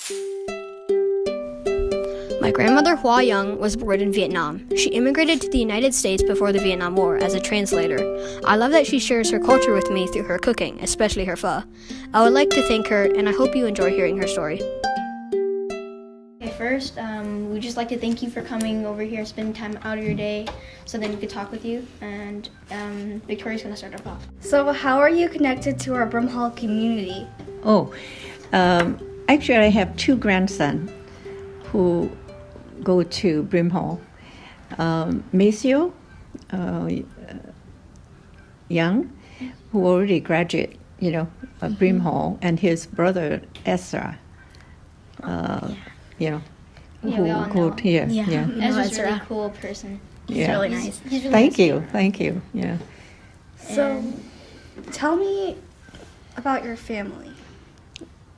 My grandmother Hoa Young was born in Vietnam. She immigrated to the United States before the Vietnam War as a translator. I love that she shares her culture with me through her cooking, especially her pho. I would like to thank her, and I hope you enjoy hearing her story. Okay, first, we'd just like to thank you for coming over here, spending time out of your day, so then we could talk with you. And Victoria's going to start us off. So, how are you connected to our Brimhall community? Actually, I have two grandsons who go to Brimhall. Maceo Young, who already graduated, Brimhall, and his brother Ezra, we all who go know. here. Yeah. Ezra's a really cool person. He's really nice. He's really Thank you. Yeah. So, tell me about your family.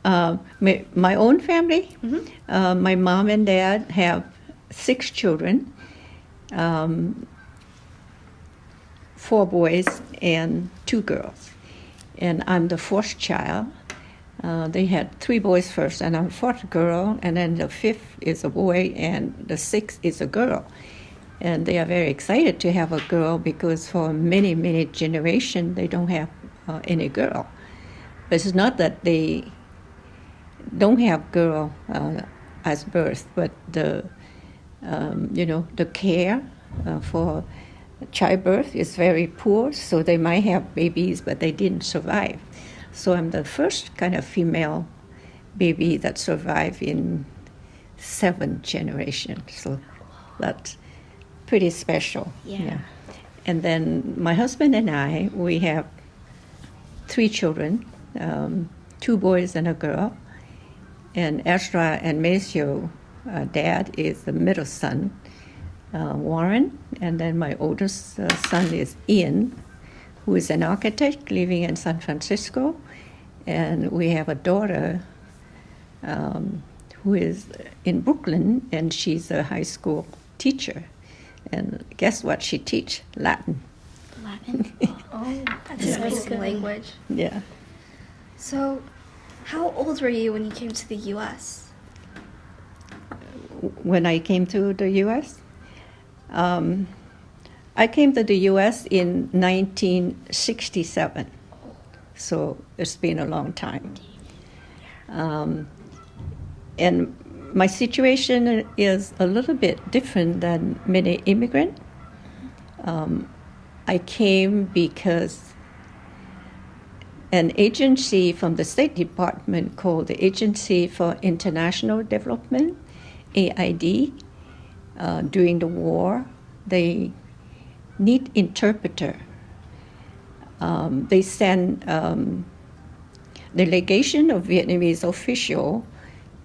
My own family, Mm-hmm. my mom and dad have 6 children, 4 boys and 2 girls. And I'm the 4th child. They had 3 boys first, and I'm 4th girl, and then the 5th is a boy, and the 6th is a girl. And they are very excited to have a girl because for many, many generations they don't have any girl. But it's not that they don't have girl as birth, but the care for childbirth is very poor, so they might have babies, but they didn't survive. So I'm the first kind of female baby that survived in 7 generations. So that's pretty special. Yeah. And then my husband and I, we have 3 children, 2 boys and a girl. And Ezra and Maceo, dad, is the middle son, Warren. And then my oldest son is Ian, who is an architect living in San Francisco. And we have a daughter who is in Brooklyn, and she's a high school teacher. And guess what she teaches? Latin. Latin? Oh, that's That's a an really awesome good language. Yeah. So, how old were you when you came to the U.S.? When I came to the U.S., I came to the U.S. in 1967, so it's been a long time. And my situation is a little bit different than many immigrants. I came because an agency from the State Department called the Agency for International Development, AID, during the war, they need interpreter. They send delegation of Vietnamese official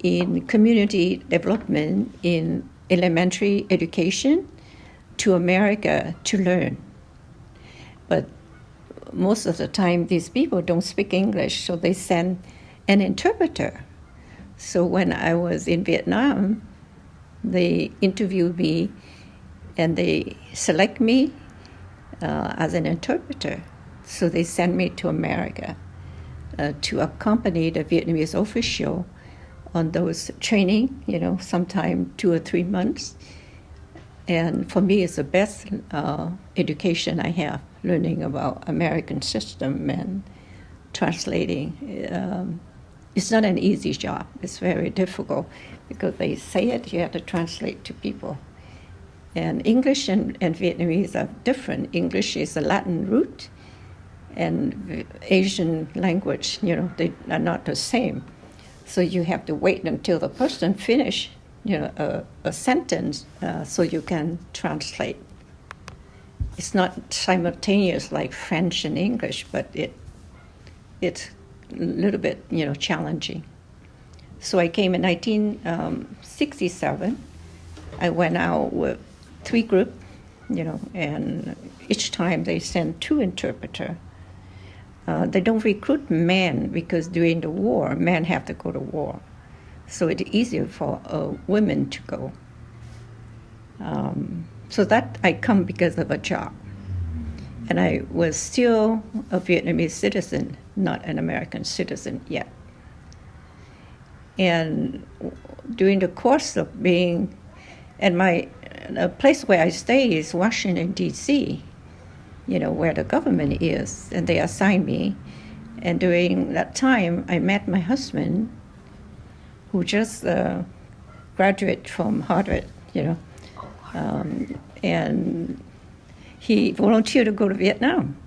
in community development in elementary education to America to learn. But most of the time, these people don't speak English, so they send an interpreter. So when I was in Vietnam, they interviewed me and they select me as an interpreter. So they sent me to America to accompany the Vietnamese official on those training, sometime 2 or 3 months. And for me, it's the best education I have, learning about American system and translating. It's not an easy job. It's very difficult because they say it, you have to translate to people. And English and Vietnamese are different. English is a Latin root, and Asian language, they are not the same. So you have to wait until the person finish, a sentence so you can translate. It's not simultaneous like French and English, but it's a little bit, challenging. So I came in 1967. I went out with 3 groups, and each time they send 2 interpreters. They don't recruit men because during the war, men have to go to war. So it's easier for women to go. So that I come because of a job. And I was still a Vietnamese citizen, not an American citizen yet. And during the course of being, and the place where I stay is Washington, D.C., where the government is, and they assigned me. And during that time, I met my husband, who just graduated from Harvard, and he volunteered to go to Vietnam.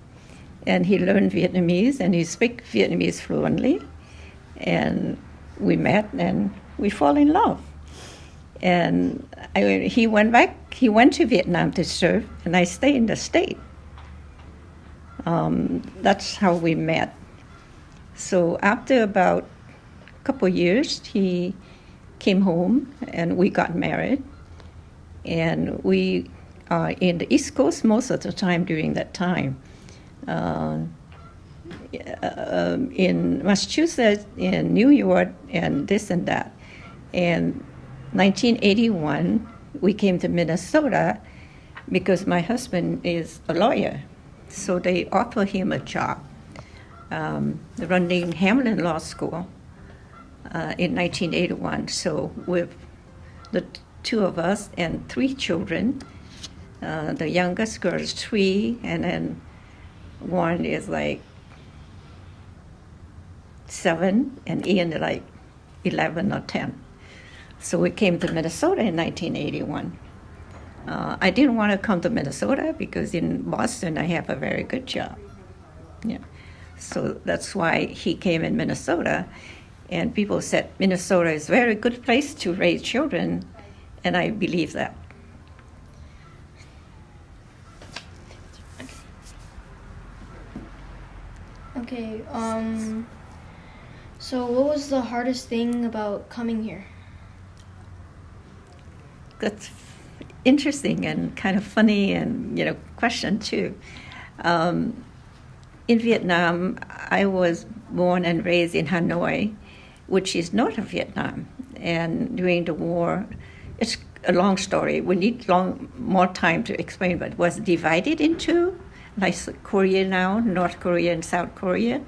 And he learned Vietnamese, and he speaks Vietnamese fluently. And we met, and we fall in love. And he went to Vietnam to serve, and I stayed in the state. That's how we met. So after about a couple years, he came home, and we got married. And we are in the East Coast most of the time during that time. In Massachusetts, in New York, and this and that. And 1981, we came to Minnesota because my husband is a lawyer. So they offered him a job running Hamlin Law School in 1981. So with the two of us and 3 children, the youngest girl is 3, and then one is like 7, and Ian is like 11 or 10. So we came to Minnesota in 1981. I didn't want to come to Minnesota because in Boston I have a very good job. Yeah, so that's why he came in Minnesota, and people said Minnesota is a very good place to raise children, and I believe that. Okay, so what was the hardest thing about coming here? That's interesting and kind of funny and, question too. In Vietnam, I was born and raised in Hanoi, which is north of Vietnam. And during the war, it's a long story. We need more time to explain, but it was divided into, like Korea now, North Korea and South Korea.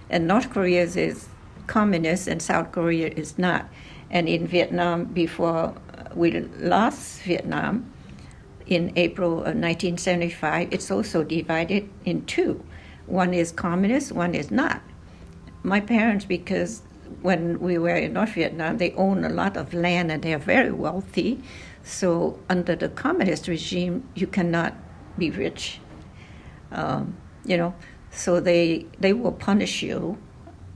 And North Korea is communist and South Korea is not. And in Vietnam, before we lost Vietnam in April of 1975, it's also divided in 2. One is communist, one is not. My parents, because when we were in North Vietnam, they own a lot of land and they are very wealthy. So under the communist regime, you cannot be rich. So they will punish you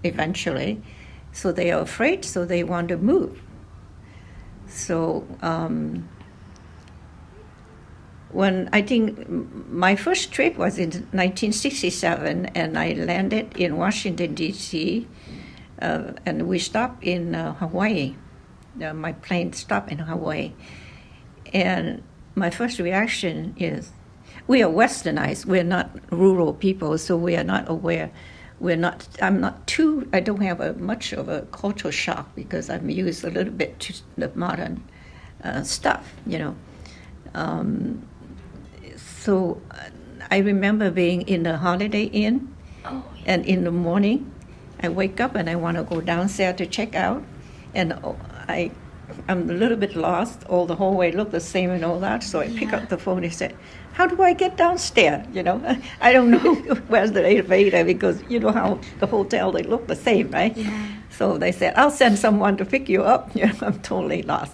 eventually. So they are afraid, so they want to move. So when I think my first trip was in 1967, and I landed in Washington, D.C., and we stopped in Hawaii. My plane stopped in Hawaii. And my first reaction is, we are westernized. We're not rural people, so we are not aware. I don't have much of a cultural shock because I'm used a little bit to the modern stuff, So I remember being in the Holiday Inn, and in the morning, I wake up and I want to go downstairs to check out, and I'm a little bit lost. All the hallway looked the same and all that, so I pick up the phone and said, how do I get downstairs? I don't know where's the elevator because you know how the hotel, they look the same, right? Yeah. So they said, I'll send someone to pick you up. I'm totally lost.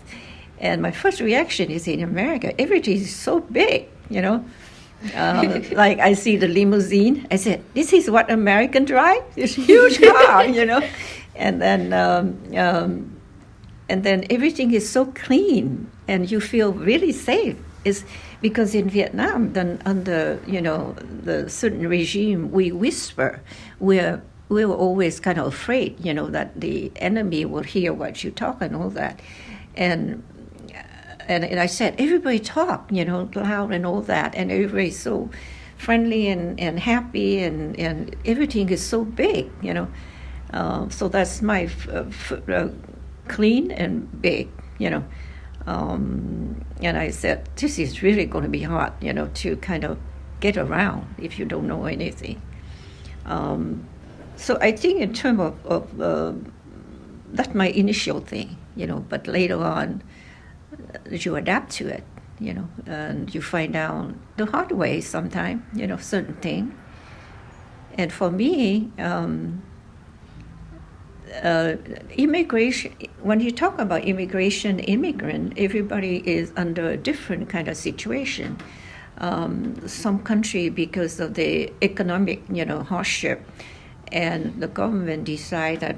And my first reaction is, in America, everything is so big, like I see the limousine. I said, this is what American drive? It's a huge car, And then everything is so clean and you feel really safe. It's because in Vietnam, then under the certain regime, we whisper. We were always kind of afraid, that the enemy will hear what you talk and all that. And I said, everybody talk, loud and all that, and everybody's so friendly and happy, and everything is so big, So that's my clean and big, And I said, this is really going to be hard, to kind of get around if you don't know anything. So I think in terms of that's my initial thing, but later on, you adapt to it, and you find out the hard way sometimes, certain thing. And for me, immigration, when you talk about immigration, immigrant, everybody is under a different kind of situation. Some country, because of the economic, hardship, and the government decide that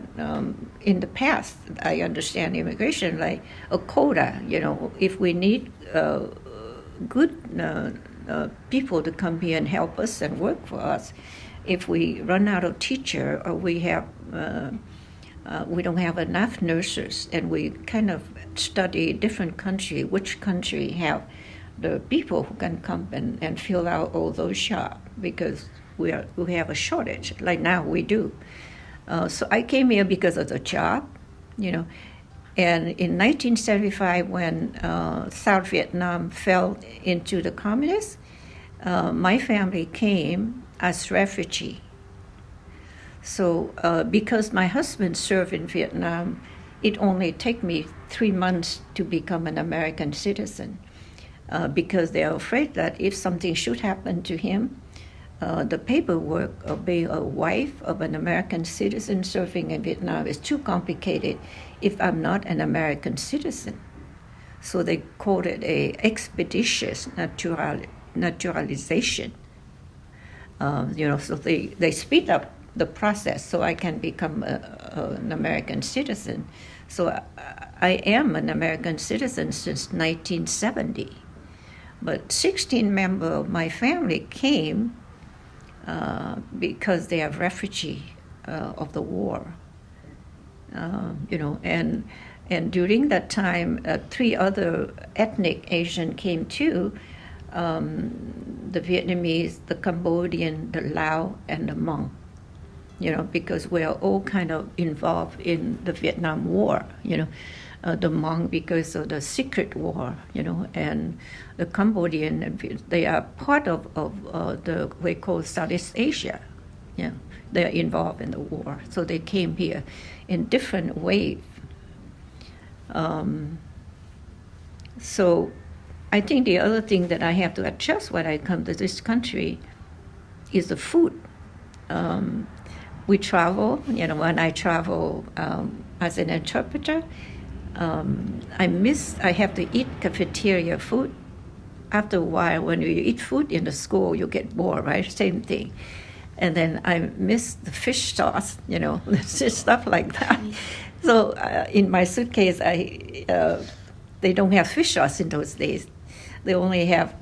in the past, I understand immigration like a quota. If we need good people to come here and help us and work for us, if we run out of teacher or we don't have enough nurses, and we kind of study different country, which country have the people who can come and fill out all those jobs, because we have a shortage. Like now we do. So I came here because of the job, and in 1975 when South Vietnam fell into the communists, my family came as refugee. So because my husband served in Vietnam, it only took me 3 months to become an American citizen, because they're afraid that if something should happen to him, the paperwork of being a wife of an American citizen serving in Vietnam is too complicated if I'm not an American citizen. So they called it a expeditious naturalization. So they speed up the process so I can become an American citizen. So I am an American citizen since 1970. But 16 members of my family came because they are refugee of the war. And during that time, 3 other ethnic Asian came too. The Vietnamese, the Cambodian, the Lao, and the Hmong. Because we are all kind of involved in the Vietnam War. The Hmong because of the secret war, and the Cambodian, they are part of the we call Southeast Asia. They are involved in the war, so they came here in different waves. So I think the other thing that I have to adjust when I come to this country is the food. We travel, when I travel as an interpreter, I have to eat cafeteria food. After a while, when you eat food in the school, you get bored, right? Same thing. And then I miss the fish sauce, stuff like that. So in my suitcase, they don't have fish sauce in those days. They only have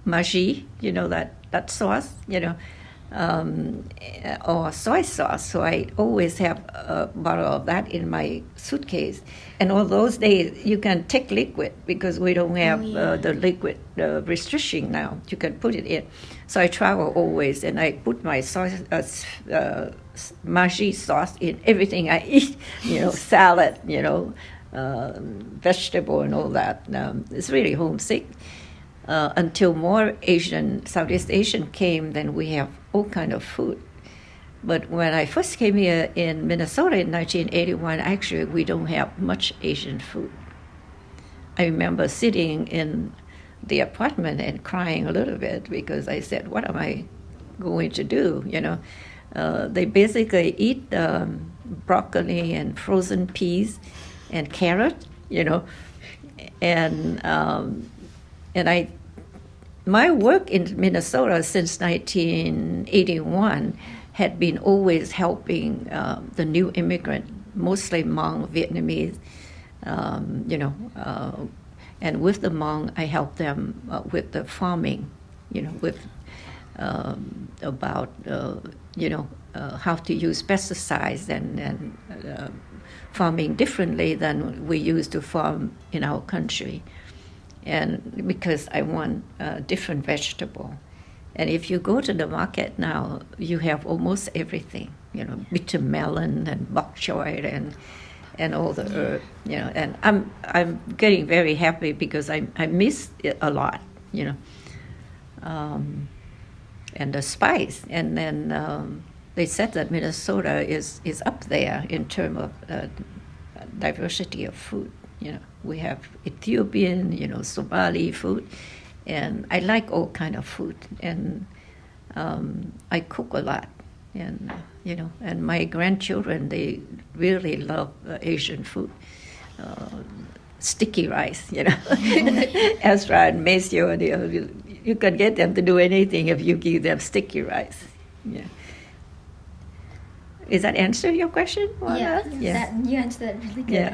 magie, that sauce, or soy sauce. So I always have a bottle of that in my suitcase. And all those days, you can take liquid because we don't have the liquid restriction now. You can put it in. So I travel always, and I put my sauce, magie sauce in everything I eat, salad, vegetable and all that. It's really homesick. Until more Southeast Asian came, then we have all kind of food. But when I first came here in Minnesota in 1981, actually we don't have much Asian food. I remember sitting in the apartment and crying a little bit because I said, what am I going to do? They basically eat broccoli and frozen peas and carrot, and my work in Minnesota since 1981 had been always helping the new immigrant, mostly Hmong, Vietnamese, and with the Hmong, I helped them with the farming, with about how to use pesticides and farming differently than we used to farm in our country. And because I want different vegetable. And if you go to the market now, you have almost everything, bitter melon and bok choy and all the herb, and I'm getting very happy because I miss it a lot, and the spice, and then they said that Minnesota is up there in terms of diversity of food. We have Ethiopian, Somali food, and I like all kind of food, and I cook a lot, and and my grandchildren, they really love Asian food. Sticky rice, Ezra and Maceo, you can get them to do anything if you give them sticky rice. Yeah. Does that answer your question? Yeah. You answered that really good.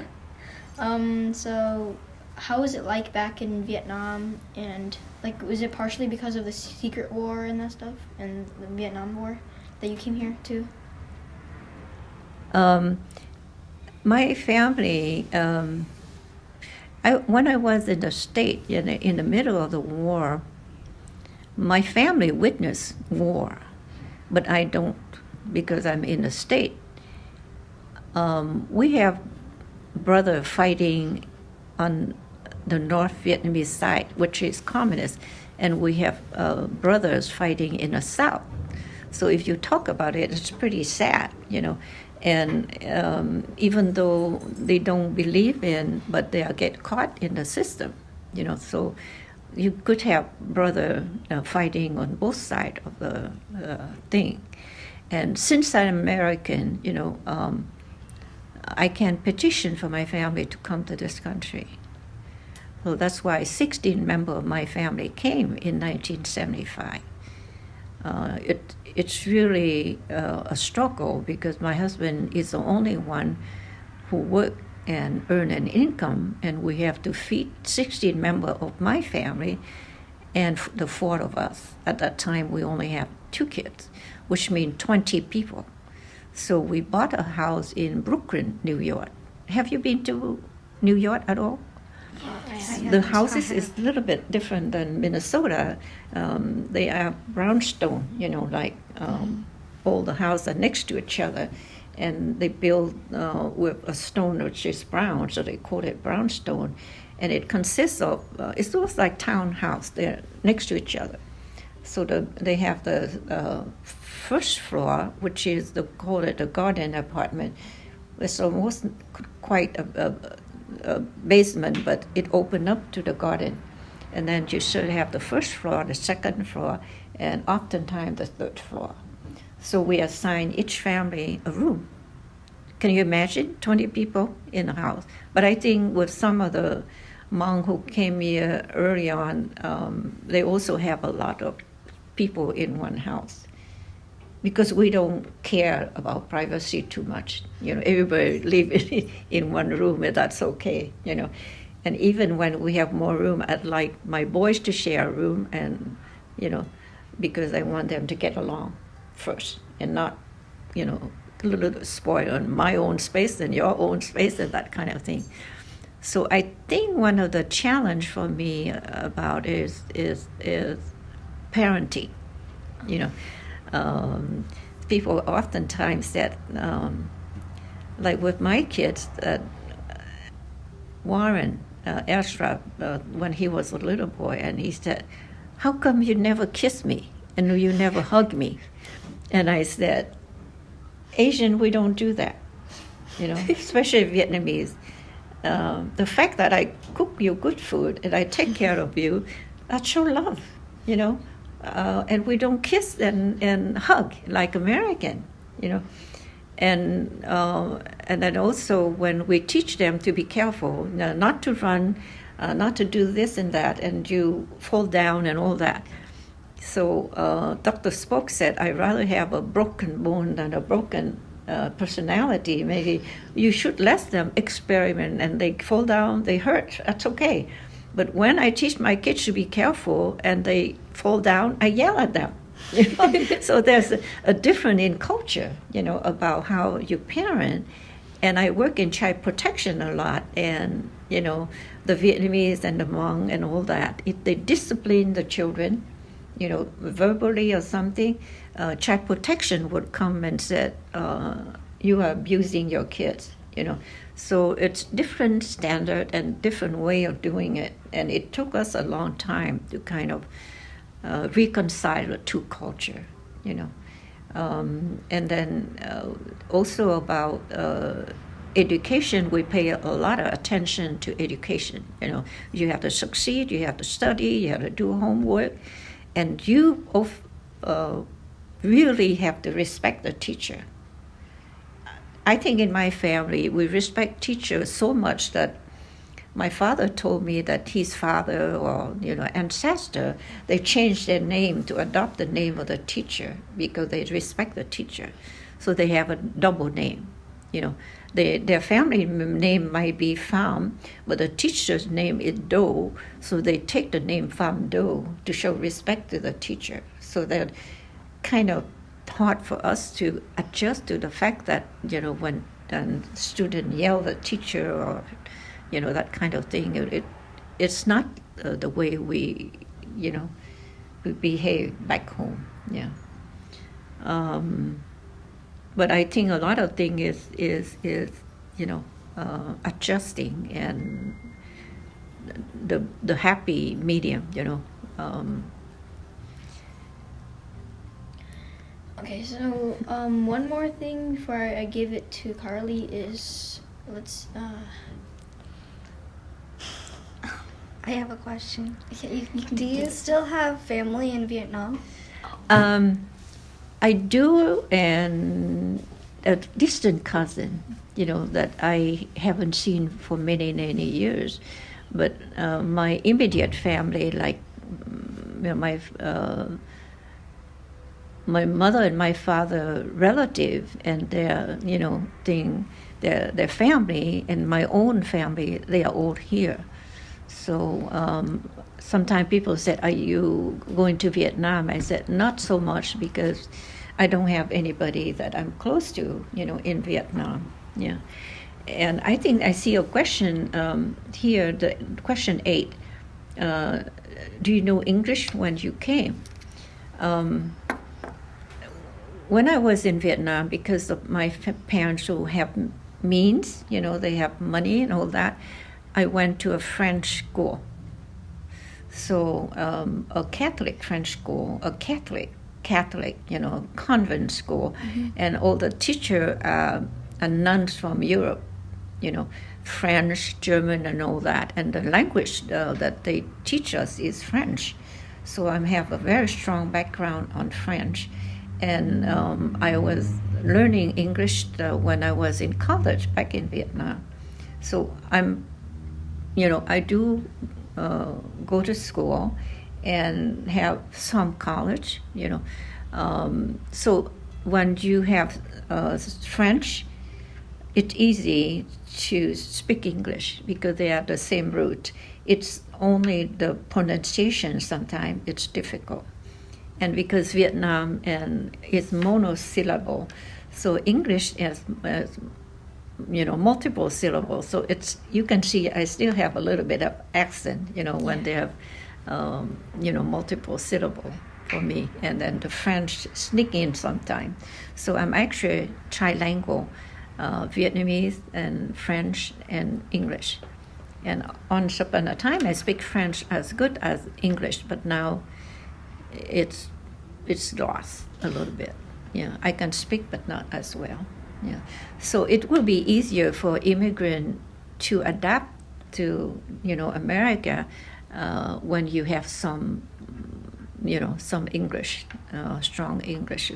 Yeah. So how was it like back in Vietnam, and like was it partially because of the secret war and that stuff and the Vietnam War that you came here to? My family, when I was in the state in the middle of the war, my family witnessed war, but I don't, because I'm in the state. We have brother fighting on the North Vietnamese side, which is communist, and we have brothers fighting in the South. So if you talk about it, it's pretty sad, And even though they don't believe in, but they get caught in the system, So you could have brother fighting on both sides of the thing. And since I'm American, I can petition for my family to come to this country. So that's why 16 members of my family came in 1975. It's really a struggle because my husband is the only one who worked and earned an income, and we have to feed 16 members of my family and the four of us. At that time, we only have 2 kids, which means 20 people. So we bought a house in Brooklyn, New York. Have you been to New York at all? The houses is a little bit different than Minnesota. They are brownstone, all the houses are next to each other, and they build with a stone which is brown, so they call it brownstone. And it consists of, it looks like townhouse. They're next to each other. So they have the first floor, which is call it the garden apartment. It's almost quite a basement, but it opened up to the garden. And then you should have the first floor, the second floor, and oftentimes the third floor. So we assign each family a room. Can you imagine 20 people in a house? But I think with some of the monks who came here early on, they also have a lot of people in one house, because we don't care about privacy too much. Everybody live in one room, and that's okay. And even when we have more room, I'd like my boys to share a room, and because I want them to get along first, and not a little spoil on my own space and your own space and that kind of thing. So I think one of the challenge for me about is parenting. People oftentimes said, like with my kids, Warren, Ezra, when he was a little boy, and he said, "How come you never kiss me and you never hug me?" And I said, "Asian, we don't do that, especially Vietnamese. The fact that I cook you good food and I take care of you, that's show love, and we don't kiss and hug like American, And then also when we teach them to be careful, not to run, not to do this and that, and you fall down and all that. So Dr. Spock said, "I'd rather have a broken bone than a broken personality. Maybe you should let them experiment, and they fall down, they hurt, that's okay. But when I teach my kids to be careful and they fall down, I yell at them." So there's a difference in culture, about how you parent. And I work in child protection a lot, and the Vietnamese and the Hmong and all that, if they discipline the children, verbally or something, child protection would come and said, "You are abusing your kids," So it's different standard and different way of doing it, and it took us a long time to kind of reconcile the two culture, And then also about education, we pay a lot of attention to education. You have to succeed, you have to study, you have to do homework, and you really have to respect the teacher. I think in my family, we respect teachers so much that my father told me that his father or ancestor, they changed their name to adopt the name of the teacher because they respect the teacher. So they have a double name. Their family name might be Pham, but the teacher's name is Do, so they take the name Pham Do to show respect to the teacher. So that kind of hard for us to adjust to the fact that when a student yell at teacher or that kind of thing, it's not the way we behave back home. Yeah. But I think a lot of thing is adjusting and the happy medium. Okay, so one more thing before I give it to Carly is I have a question. Okay, you can Do you still have family in Vietnam? I do, and a distant cousin, that I haven't seen for many, many years. But my immediate family, like my mother and my father relative and their their family and my own family, they are all here. So sometimes people said, "Are you going to Vietnam?" I said, "Not so much because I don't have anybody that I'm close to, in Vietnam." Yeah, and I think I see a question here. The question 8. Do you know English when you came? When I was in Vietnam, because of my parents who have means, they have money and all that, I went to a French school. So a Catholic French school, a Catholic, convent school, mm-hmm. And all the teachers are nuns from Europe, French, German, and all that. And the language that they teach us is French. So I have a very strong background on French. And I was learning English when I was in college back in Vietnam. So I do go to school and have some college, So when you have French, it's easy to speak English because they are the same root. It's only the pronunciation sometimes it's difficult. And because Vietnam is monosyllable, so English is multiple syllables. So you can see I still have a little bit of accent, when they have, multiple syllable for me. And then the French sneak in sometime. So I'm actually trilingual, Vietnamese and French and English. And once upon a time I speak French as good as English, but now it's lost a little bit. Yeah, I can speak, but not as well. Yeah, so it will be easier for immigrant to adapt to America when you have some English, strong English,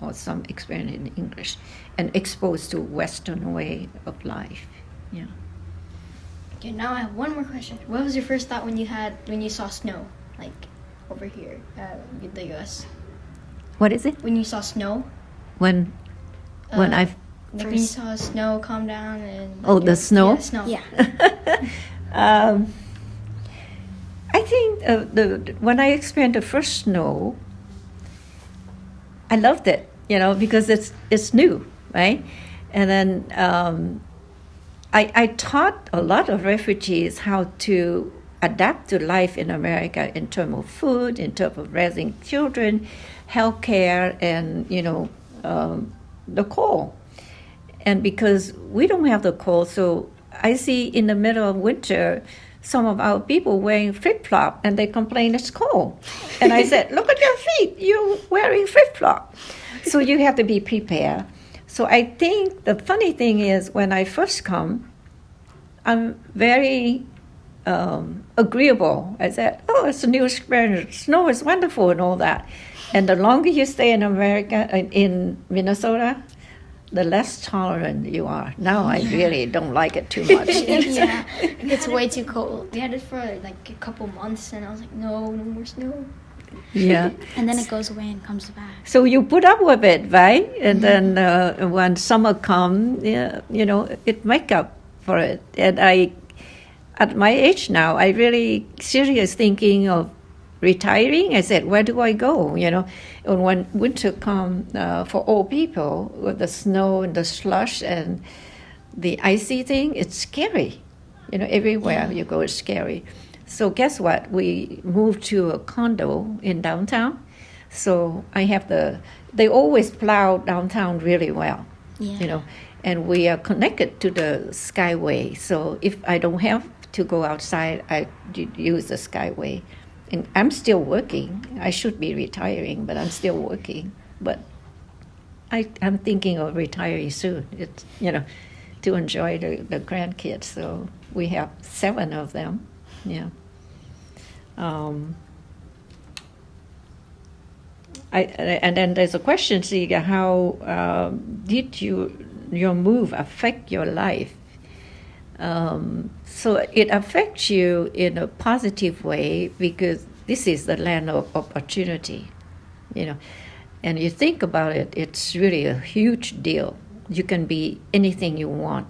or some experience in English, and exposed to Western way of life. Yeah. Okay, now I have one more question. What was your first thought when you saw snow, like over here in the U.S.? What is it? When you saw snow. When I like when you saw snow calm down and. The snow. Yeah, snow. Yeah. I think when I experienced the first snow, I loved it, because it's new, right? And then I taught a lot of refugees how to adapt to life in America in terms of food, in terms of raising children, healthcare, and the cold. And because we don't have the cold, so I see in the middle of winter some of our people wearing flip-flop, and they complain it's cold. And I said, "Look at your feet, you're wearing flip-flop." So you have to be prepared. So I think the funny thing is when I first come, I'm very agreeable. I said, oh, it's a new experience. Snow is wonderful and all that. And the longer you stay in America, in Minnesota, the less tolerant you are. Now I really don't like it too much. Yeah, it's way too cold. We had it for like a couple months, and I was like, no more snow. Yeah. And then it goes away and comes back. So you put up with it, right? And then when summer comes, yeah, you know, it make up for it. And at my age now, I really serious thinking of retiring. I said, where do I go? You know, and when winter come for old people with the snow and the slush and the icy thing, it's scary. You know, everywhere you go, it's scary. So guess what? We moved to a condo in downtown. So I have they always plow downtown really well, you know, and we are connected to the Skyway. So if I don't have to go outside, I use the Skyway. And I'm still working. I should be retiring, but I'm still working. But I'm thinking of retiring soon. It's, you know, to enjoy the grandkids. So we have 7 of them. Yeah. And then there's a question, Siga, how did your move affect your life? So it affects you in a positive way because this is the land of opportunity, you know. And you think about it, it's really a huge deal. You can be anything you want.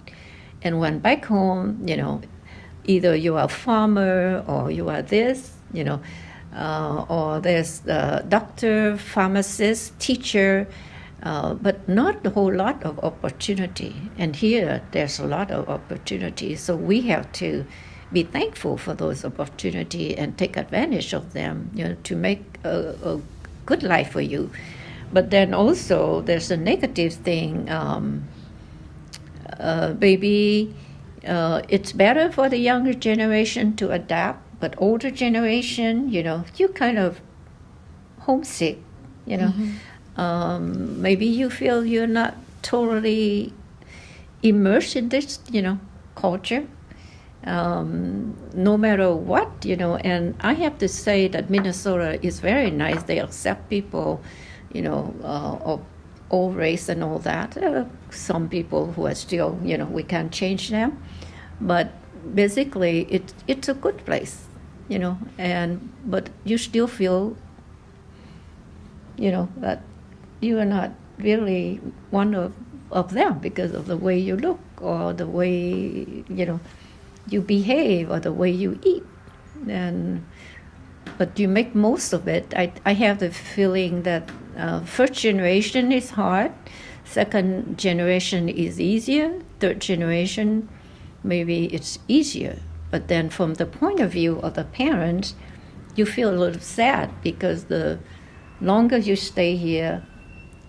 And when back home, you know, either you are a farmer or you are this, you know, or there's a doctor, pharmacist, teacher, but not a whole lot of opportunity. And here, there's a lot of opportunity. So we have to be thankful for those opportunities and take advantage of them, you know, to make a good life for you. But then also, there's a negative thing. Maybe it's better for the younger generation to adapt, but older generation, you know, you kind of homesick, you know. Maybe you feel you're not totally immersed in this, you know, culture, no matter what, you know. And I have to say that Minnesota is very nice. They accept people, you know, of all race and all that. Some people who are still, you know, we can't change them. But basically, it's a good place, you know. But you still feel, you know, that you are not really one of them because of the way you look or the way, you know, you behave or the way you eat. But you make most of it. I have the feeling that first generation is hard, second generation is easier, third generation maybe it's easier. But then from the point of view of the parents, you feel a little sad because the longer you stay here,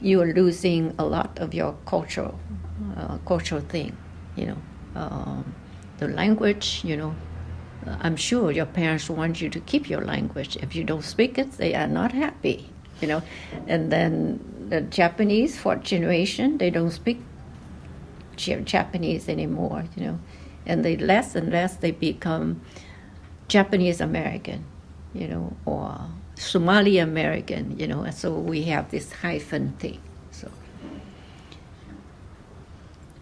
you are losing a lot of your cultural thing, you know. The language, you know, I'm sure your parents want you to keep your language. If you don't speak it, they are not happy, you know. And then the Japanese, fourth generation, they don't speak Japanese anymore, you know. And they less and less they become Japanese American, you know, or Somali American, you know. And so we have this hyphen thing. So,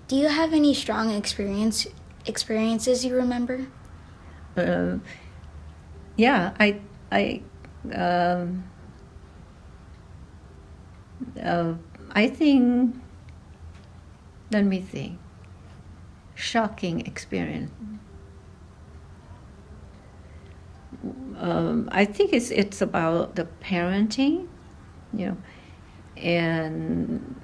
do you have any strong experiences you remember? Yeah, I think. Let me think. Shocking experience. I think it's about the parenting, you know, and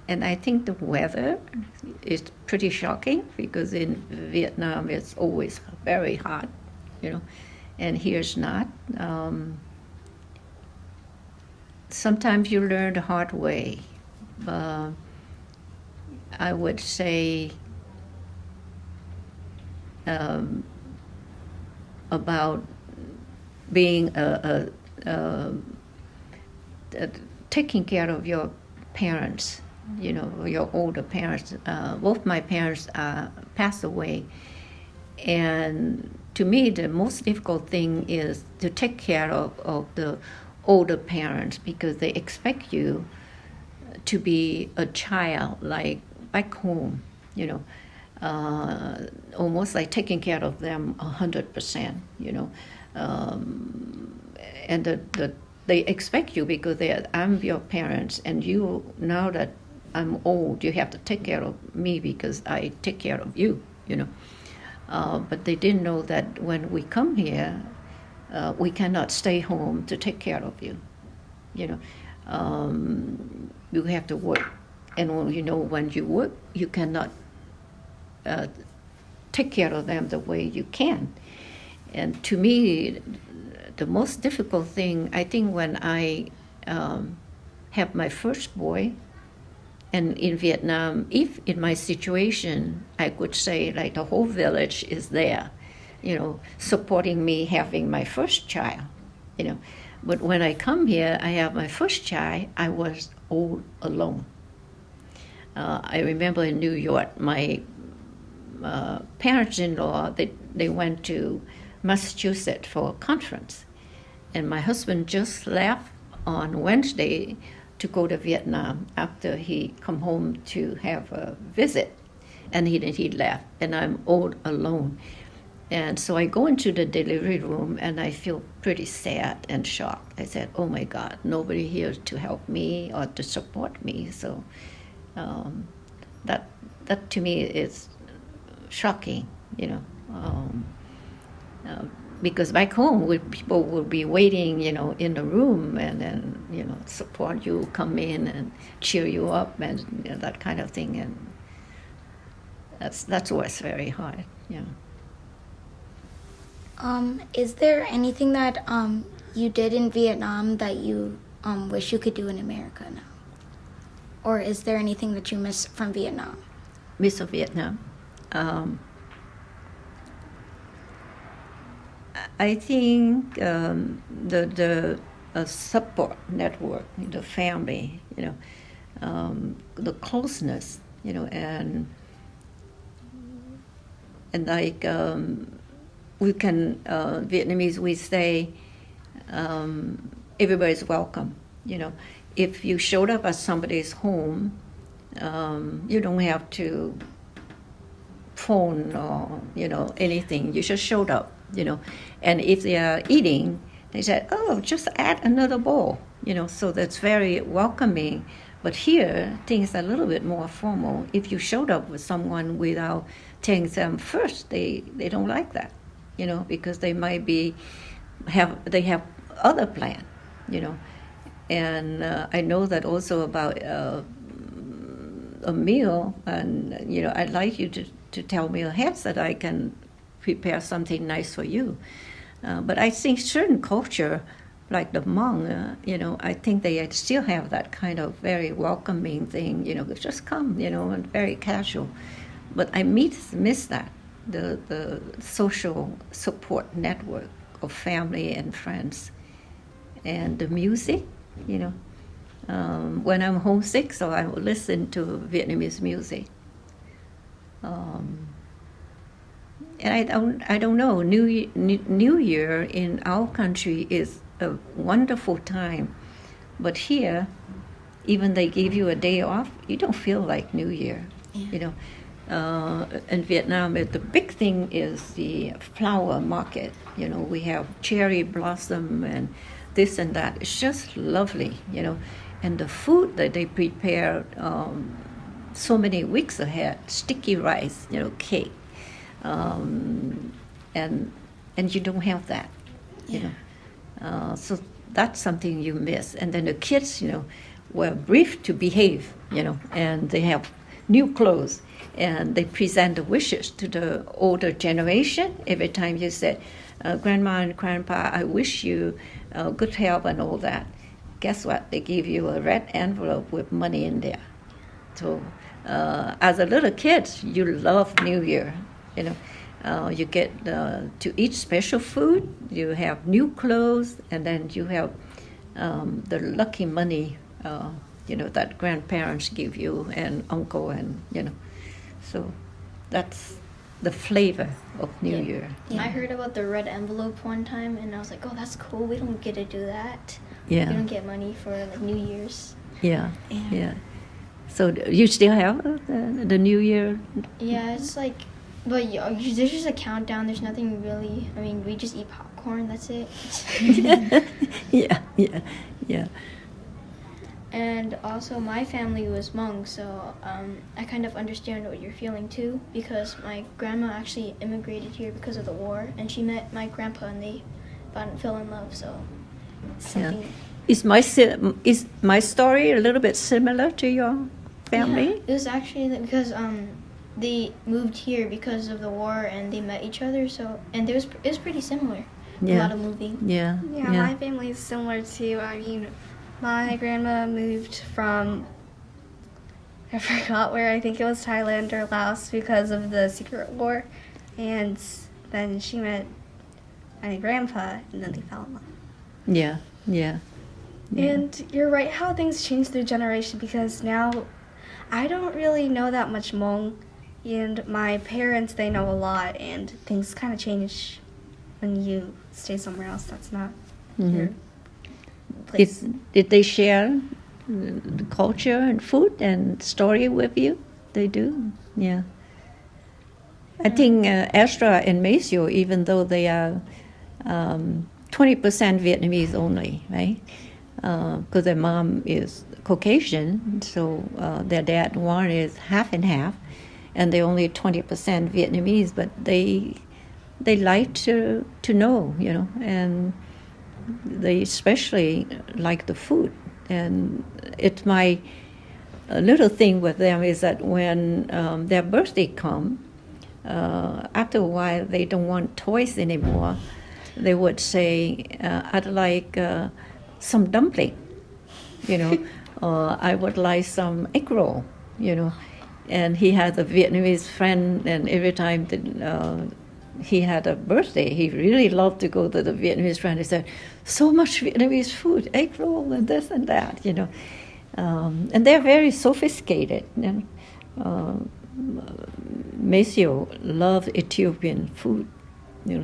I think the weather is pretty shocking because in Vietnam it's always very hot, you know, and here's not. Sometimes you learn the hard way. I would say about being taking care of your parents, your older parents. Both my parents passed away. And to me, the most difficult thing is to take care of the older parents because they expect you to be a child, like back home, almost like taking care of them 100%, and they expect you because I'm your parents, and now that I'm old, you have to take care of me because I take care of you, But they didn't know that when we come here, we cannot stay home to take care of you, You have to work, and when you work, you cannot take care of them the way you can. And to me, the most difficult thing, I think, when I have my first boy, and in Vietnam, if in my situation, I could say like the whole village is there, supporting me having my first child, But when I come here, I have my first child, I was all alone. I remember in New York, my parents-in-law, they went to Massachusetts for a conference. And my husband just left on Wednesday to go to Vietnam after he come home to have a visit. And he left, and I'm all alone. And so I go into the delivery room, and I feel pretty sad and shocked. I said, oh my God, nobody here to help me or to support me. So that to me is shocking, because back home, people would be waiting, in the room, and then, support you, come in and cheer you up, and that kind of thing. And that's what's very hard, Is there anything that you did in Vietnam that you wish you could do in America now? Or is there anything that you miss from Vietnam? Miss of Vietnam. I think the support network, the family, the closeness, and like we can Vietnamese, we say everybody's welcome. If you showed up at somebody's home, you don't have to phone or anything. You just showed up. And if they are eating, they said, oh, just add another bowl, so that's very welcoming. But here, things are a little bit more formal. If you showed up with someone without telling them first, they don't like that, because they might have other plan, And I know that also about a meal, and, I'd like you to tell me ahead so that I can prepare something nice for you. But I think certain culture, like the Hmong, I think they still have that kind of very welcoming thing, just come, and very casual. But I miss that, the social support network of family and friends. And the music, when I'm homesick, so I will listen to Vietnamese music. And I don't know. New Year in our country is a wonderful time, but here, even they give you a day off, you don't feel like New Year. Yeah. In Vietnam, the big thing is the flower market. We have cherry blossom and this and that. It's just lovely. And the food that they prepare so many weeks ahead, sticky rice, cake. And you don't have that, so that's something you miss. And then the kids, were briefed to behave, and they have new clothes, and they present the wishes to the older generation. Every time you said, Grandma and Grandpa, I wish you good health and all that. Guess what? They give you a red envelope with money in there. So as a little kid, you love New Year, you get to eat special food, you have new clothes, and then you have the lucky money that grandparents give you and uncle and so that's the flavor of New Year. I heard about the red envelope one time, and I was like, oh, that's cool. We don't get to do that. Yeah. We don't get money for like New Year's. Yeah. So you still have the New Year? Yeah, it's like, but there's just a countdown. There's nothing really. I mean, we just eat popcorn. That's it. Yeah. And also, my family was Hmong, so I kind of understand what you're feeling too, because my grandma actually immigrated here because of the war, and she met my grandpa, and they fell in love. So something. Yeah. Is my story a little bit similar to your family? Yeah, it was actually because they moved here because of the war, and they met each other. So it was pretty similar. Yeah. A lot of moving. Yeah. Yeah, my family is similar too. I mean, my grandma moved from, I forgot where, I think it was Thailand or Laos because of the Secret War. And then she met my grandpa, and then they fell in love. Yeah. And you're right how things change through generation, because now I don't really know that much Hmong, and my parents, they know a lot, and things kind of change when you stay somewhere else that's not your place. Did they share the culture and food and story with you? They do? Yeah. I think Astra and Maceo, even though they are 20% Vietnamese only, right? Because their mom is Caucasian, so their dad, Juan, is half and half, and they're only 20% Vietnamese, but they like to know, and they especially like the food. And it's my little thing with them is that when their birthday come, after a while they don't want toys anymore. They would say, I'd like some dumpling, or I would like some egg roll, And he had a Vietnamese friend, and every time that he had a birthday, he really loved to go to the Vietnamese friend. He said, so much Vietnamese food, egg roll and this and that, And they're very sophisticated. Maceo loved Ethiopian food.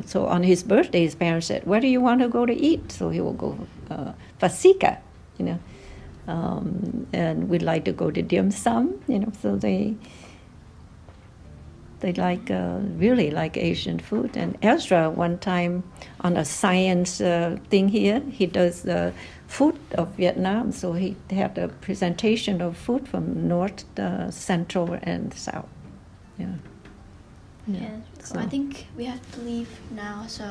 So on his birthday, his parents said, where do you want to go to eat? So he will go Fasika, and we'd like to go to dim sum, so they really like Asian food. And Ezra, one time on a science thing here, he does the food of Vietnam, so he had a presentation of food from North, Central, and South. Yeah. So I think we have to leave now. So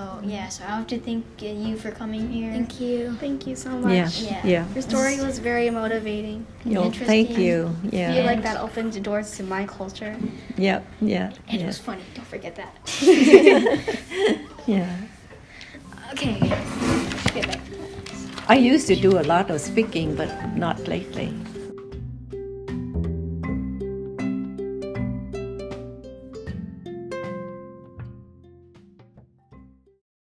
so I have to thank you for coming here. Thank you. Thank you so much. Yeah. Your story was very motivating. Thank you. I feel like that opened doors to my culture. Yeah. And it was funny. Don't forget that. Yeah. Okay. Get back. I used to do a lot of speaking, but not lately.